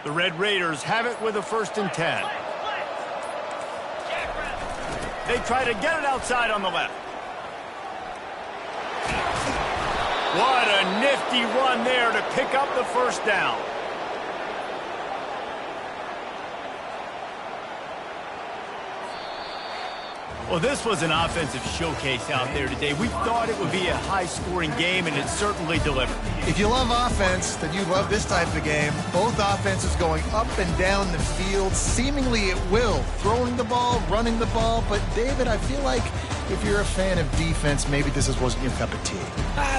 The Red Raiders have it with a 1st and 10. They try to get it outside on the left. What a nifty run there to pick up the first down. Well, this was an offensive showcase out there today. We thought it would be a high-scoring game, and it certainly delivered. If you love offense, then you love this type of game. Both offenses going up and down the field, seemingly at will. Throwing the ball, running the ball. But, David, I feel like if you're a fan of defense, maybe this wasn't your cup of tea.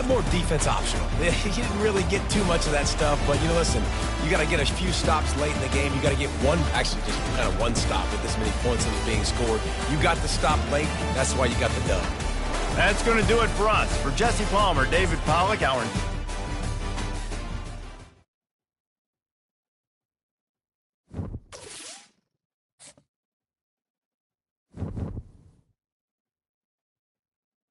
More defense optional. You didn't really get too much of that stuff, but, listen, you got to get a few stops late in the game. You got to get just kind of one stop with this many points that was being scored. You got the stop late. That's why you got the dub. That's going to do it for us. For Jesse Palmer, David Pollack, our